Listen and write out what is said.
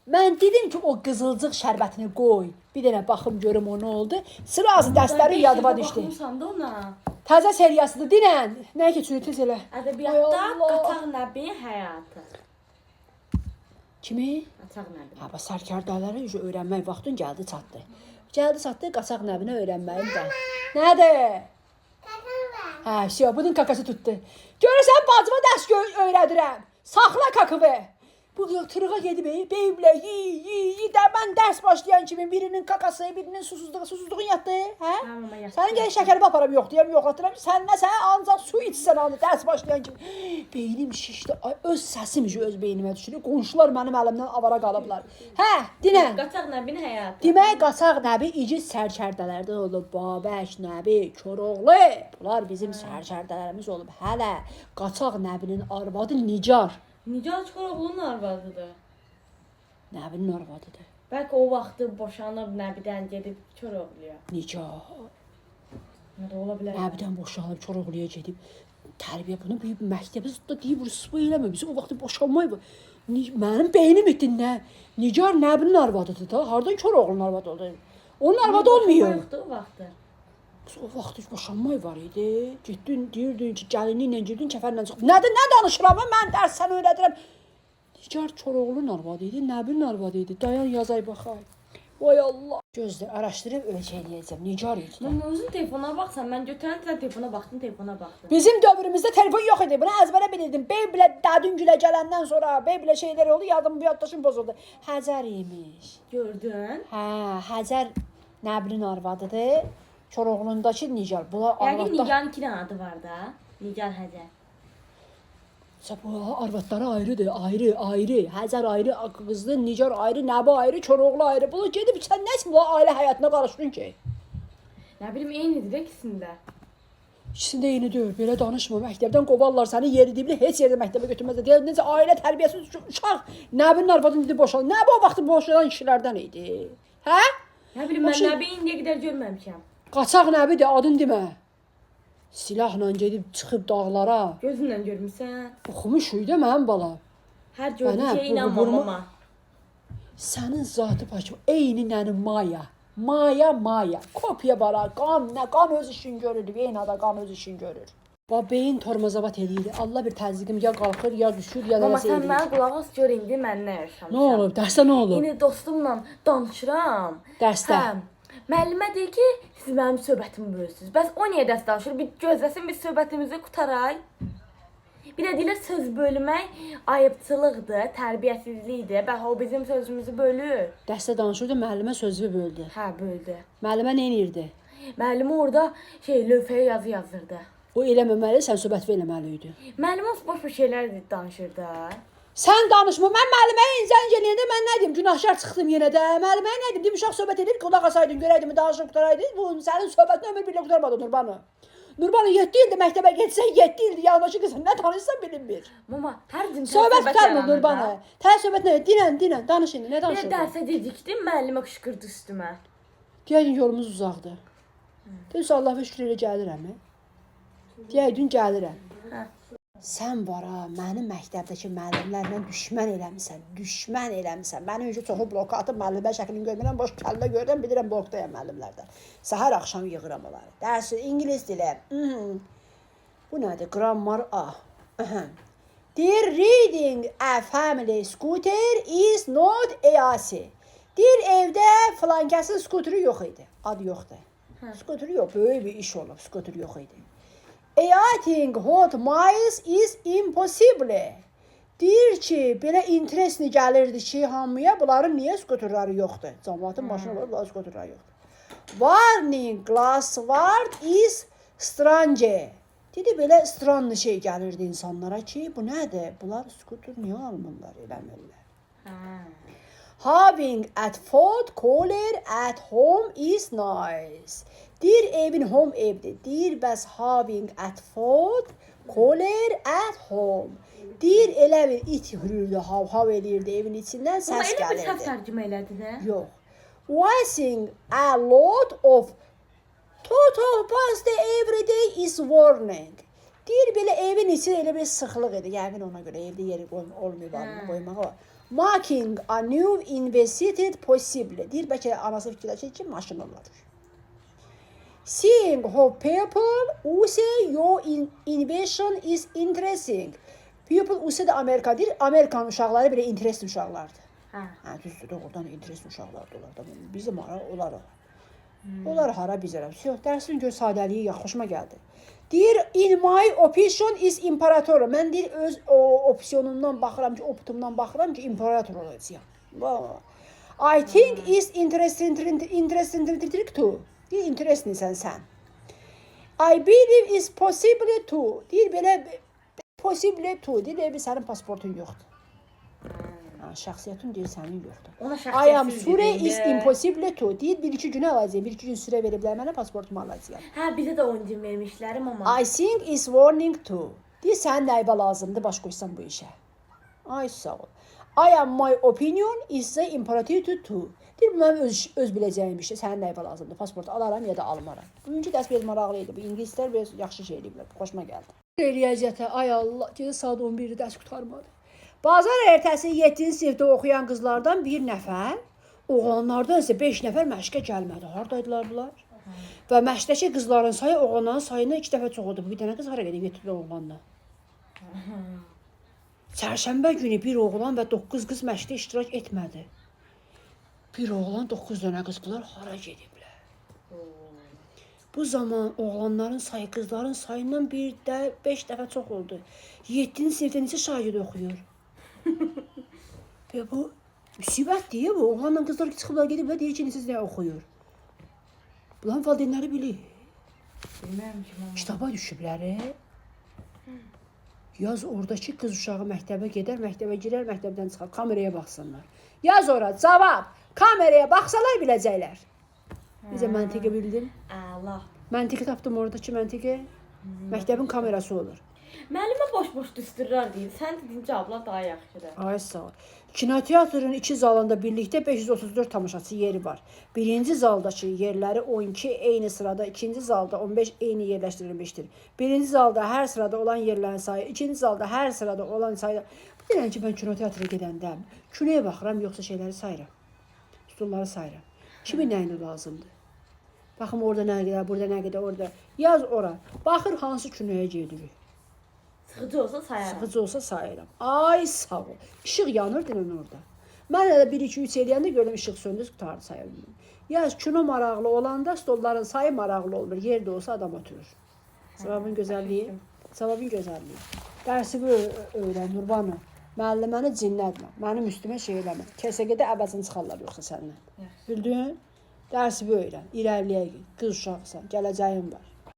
Mən dedim ki, o qızılcıq şərbətini qoy. Bir dənə baxım görüm o nə oldu. Sırası dərsləri yadıma düşdü. Baxmısan da ona. Təzə seriyasıdır. Dinən. Nəyə keçiyor tez elə? Ədəbiyyatda Qaçaq Nəbinin həyatı. Kimi? Qaçaq Nəbi. Ha, bax sərkərdələri öyrənmək vaxtın gəldi çatdı. Gəldi çatdı Qaçaq Nəbini öyrənməyim də. Nədir? Hə, şey, bunun kakası tutdu. Görürsən bacıma dərs öyrədirəm. Saxla kakıvı. Bu tırığa gedib, beyimlə, yi, də mən dərs başlayan kimi birinin kakası, birinin susuzluğun yatdı, hə? Sənin gəlin şəkərimi aparam, yox deyəm, yoxlatıram. Sən nə, sən ancaq su içsən, dərs başlayan kimi. Beynim şişdi, öz səsim öz beynimə düşürür. Qonşular mənim əlimdən avara qalıblar. Hə, dinən. Qaçaq Nəbinin həyatı. Demək, Qaçaq Nəbi igid sərkərdələrdən olub. Babək Nəbi, Koroğlu. Bunlar bizim sərkərdələrimiz olub. Hələ Qaçaq Nəbinin arvadı Nicar. Nicar Koroğlu'nun arvadıdır. Nəbinin arvadıdır. Bəlkə o vaxtı boşanıb Nəbidən gedib Koroğluya. Nicar. Nə də ola bilər. Nəbidən boşanıb Koroğluya gedib. Tərbiyə bunu bir məktəbə zıtda deyib, rüsva eləmə. Bizi o vaxtı boşanmayıb. Mənim beynim etdin nə? Nicar Nəbinin arvadıdır da. Hardan Koroğlunun arvadı oldu? Onun arvadı olmuyor. Yoxdur o vaxtı. O vaxt boşanmay var idi. Getdin, deyirdin ki, gəlini ilə girdin, kəfənlə çıxdın. Nə danışıram? Mən dərs səni öyrədirəm. Nicar Koroğlunun arvadı idi, Nəbinin arvadı idi. Dayan yazay baxay. Vay Allah. Gözlə, araşdırıb ölçələyəcəm. Nicar idi. Mən özün telefona baxsan, mən götürən telefona baxdım, telefona baxdım. Bizim dövrümüzdə telefon yox idi. Bunu əzbərə bilirdim. Beybilə dadın gülə gələndən sonra beybilə şeylər oldu, yaddaşım pozuldu. Həcər imiş. Gördün? Hə, Həcər Nəbinin arvadıdır. Koroğlundakı Nicar. Bunlar Yəqin Nigar'ın 2 dənə adı var da. Nigar Həcər. Bu arvadları ayrıdır, ayrı. Həcər ayrı, qızdı, Nicar ayrı, Nəbi ayrı, Koroğlu ayrı. Bunu gedib sən nəsin bu ailə həyatına qarışdın ki? Nə bilim eynidir ikisində. İkisində eyni deyil. Belə danışma. Məktəbdən qovarlar səni yeri dibli heç yerdə məktəbə götürməzlər. Deyir necə ailə tərbiyəsiz uşaq. Nəbinin arvadını dedi boşan. Nəbi o vaxt boşanan kişilərdən idi. Hə? Nə bilim mən Nəbi indiyə qədər görməmişəm. Qaçaq Nəbidir, adın demə. Silahla gedib çıxıb dağlara. Gözünlə görmüsən? Oxumuş idi mənim balam. Hər gördüyü şeyə inanmamama. Sənin zatı paçı eyni nəni Maya. Maya. Kopya bara, qan öz işin görür. Veynada qan öz işin görür. Beyin tormozavat eləyir. Allah bir təzyiqim ya qalxır, ya düşür, ya da Mama nəsə sən eləyir. mənə qulaq as gör indi mən nə yaşamışam. Nə olub? Dərsdə nə olub? İndi dostumla danışıram. Dərsdə? Müəllimə deyir ki, siz mənim söhbətimi bölürsünüz. Bəs o niyə dərs danışır? Bir gözləsin, biz söhbətimizi qutaray. Bir də deyirlər söz bölmək ayıbçılıqdır, tərbiyəsizlikdir. Bax o bizim sözümüzü bölür. Dərsdə danışırdı, müəllimə sözünü böldü. Hə, böldü. Müəllimə nə edirdi? Müəllimə orada lövhəyə yazı yazırdı. O eləməməli, sən söhbət verməli idi. Müəllimə boş şeylər danışırdı. Sən danışma. Mən müəlliməyə zəng eləyəndə mən nə deyim? Günahkar çıxdım yenə də. Müəlliməyə nə deyim? Dedim uşaq söhbət edir, qulaq asaydın, görəydin, danışıb qutaraydı. Bu sənin söhbətini ömür birlə qutarmadı Nurbanı. Nurbanı 7 ildir məktəbə getsən, 7 ildir yanındakı qızın nə tanışsan bilinmir. Mama, hər gün söhbət qutarmır Nurbanı. Tə söhbət nə? Dinən, danış indi. Nə danışırdın? Bir dərsə dedikdim, müəllimə qışqırdı üstümə. Deyəydin yolumuz uzaqdır. Deyirsə Allah'a şükür elə gəlirəm. Deyəydin gəlirəm. Hə. Sən var ha, mənim məktəbdəki müəllimlərlə düşmən eləmisən. Mənim öncə çoxu bloka atıb müəllimə şəklini görmürəm, boş kəllə görürəm, bilirəm blokdayam müəllimlərdən. Səhər axşam yığıram onları. Dərsi ingilis dili. Bu nədir? Grammar A. Dear reading a family scooter is not easy. Deyir evdə filankəsin skuturu yox idi. Adı yoxdur. Skuturu yox, böyük bir iş olub, skutur yox idi. Eating hot miles is impossible. Deyir ki, belə interesli gəlirdi ki, hamıya bunların niyə skuturları yoxdur? Cəmaatın başına var, bunların skuturları yoxdur. Warning glassword is strange. Dedi, belə stranlı şey gəlirdi insanlara ki, bu nədir? Bunlar skutur niyə almırlar, eləmirlər? Having at fault caller at home is nice. Deyir evin home evdir. Deyir bəs having at fault caller at home. Deyir elə bir it hürürdü, hav eləyirdi evin içindən səs gəlirdi. Elə bir səs tərcümə elədi də? Yox. Wasting a lot of total pasta every day is warning. Deyir belə evin içi elə bir sıxlıq idi. Yəqin ona görə evdə yeri olmayıb qoymağa. Making a new investited possible. Deyir, bəlkə anası fikirləşir ki, maşın olar. Seeing how people who say your invention is interesting. People who say de Amerika deyir, Amerikan uşaqları belə interesting uşaqlardır. Hə, düzdür, doğrudan interesting uşaqlardır onlar da. Bizim ara, onlar ara. Onlar hara bizərəm. Yox, dərsin gör sadəliyi ya, xoşuma gəldi. Deyir, in my opinion is imperator. Mən deyir, öz opsiyonumdan baxıram ki, optumdan baxıram ki, imperator olacağam. I think is interesting too. Deyir, interestingsən sən. I believe is possible too. Deyir, belə possible too. Deyir, bir sənin pasportun yoxdur. Şəxsiyyətin deyir, sənin yoxdur. I am sure is impossible too. Deyir, bir-iki günə alacaq, bir-iki gün sürə veriblər mənə, pasportumu alacaq. Hə, bizə də 10 gün vermişlərim, amma. I think is warning too. Deyir, sənin nəyibə lazımdır, baş qoysan bu işə. Ay, sağ ol. I am my opinion is the imperative too. Deyir, bu mənim öz biləcəyim bir şey, sənin nəyibə lazımdır, pasportu alaram ya da almaram. Bugünkü dərs biraz maraqlı idi, bu ingilislər biraz yaxşı şey eləyiblər, xoşuma gəldi. Eləyəcətə, ay Allah, gecə saat 11-də dərs qurtarmadı. Bazar ertəsi 7-ci sinifdə oxuyan qızlardan bir nəfər, oğlanlardan isə 5 nəfər məşqə gəlmədi. Haradaydılar bunlar? Və məşqdəki qızların sayı oğlanların sayından 2 dəfə çox oldu. Bu bir dənə qız hara gedib yetirdi oğlanla. Çərşənbə günü bir oğlan və 9 qız məşqdə iştirak etmədi. Bir oğlan, 9 dənə qız, bunlar hara gediblər? Bu zaman oğlanların sayı qızların sayından 5 dəfə çox oldu. 7-ci sinifdə neçə şagird oxuyur? Və bu müsibət deyir bu. Oğlanla qızlar çıxıblar gediblər, deyir ki, siz nə oxuyur? Bunların valideynləri bilir. Bilməm ki, mama. Kitaba düşüblər. Yaz oradakı qız uşağı məktəbə gedər, məktəbə girər, məktəbdən çıxar, kameraya baxsınlar. Yaz ora, cavab, kameraya baxsalar biləcəklər. Necə məntiqi bildim? Allah. Məntiqi tapdım oradakı məntiqi. Məktəbin kamerası olur. Müəllimə boş-boş düsturlar deyir. Sən dedin cavablar daha yaxşıdır. Ay sağ ol. Kinoteatrın 2 zalında birlikdə 534 tamaşaçı yeri var. Birinci zaldakı yerləri 12 eyni sırada, ikinci zalda 15 eyni yerləşdirilmişdir. Birinci zalda hər sırada olan yerlərin sayı, ikinci zalda hər sırada olan sayı. Bilirəm ki, mən kinoteatra gedəndə kinoya baxıram, yoxsa şeyləri sayıram. Stulları sayıram. Kimin nəyinə lazımdır? Baxım orada nə qədər, burada nə qədər, orada. Yaz ora. Baxır hansı kinoya gedirik. Sıxıcı olsa sayarım. Sıxıcı olsa sayıram. Ay sağ ol. İşıq yanır dinən orada. Mən də 1-2-3 eləyəndə gördüm işıq söndü, qutardı sayırdım. Yaz kino maraqlı olanda stolların sayı maraqlı olmur. Yerdə olsa adam oturur. Savabın gözəlliyi. Savabın gözəlliyi. Dərsimi öyrən Nurbanı. Müəlliməni cinlətmə. Mənim üstümə şey eləmə. Kəsəgədə əvəzini çıxarlar yoxsa səndən. Bildin? Dərsimi öyrən. İrəliyək. Qız uşaqsan. Gələcəyin var.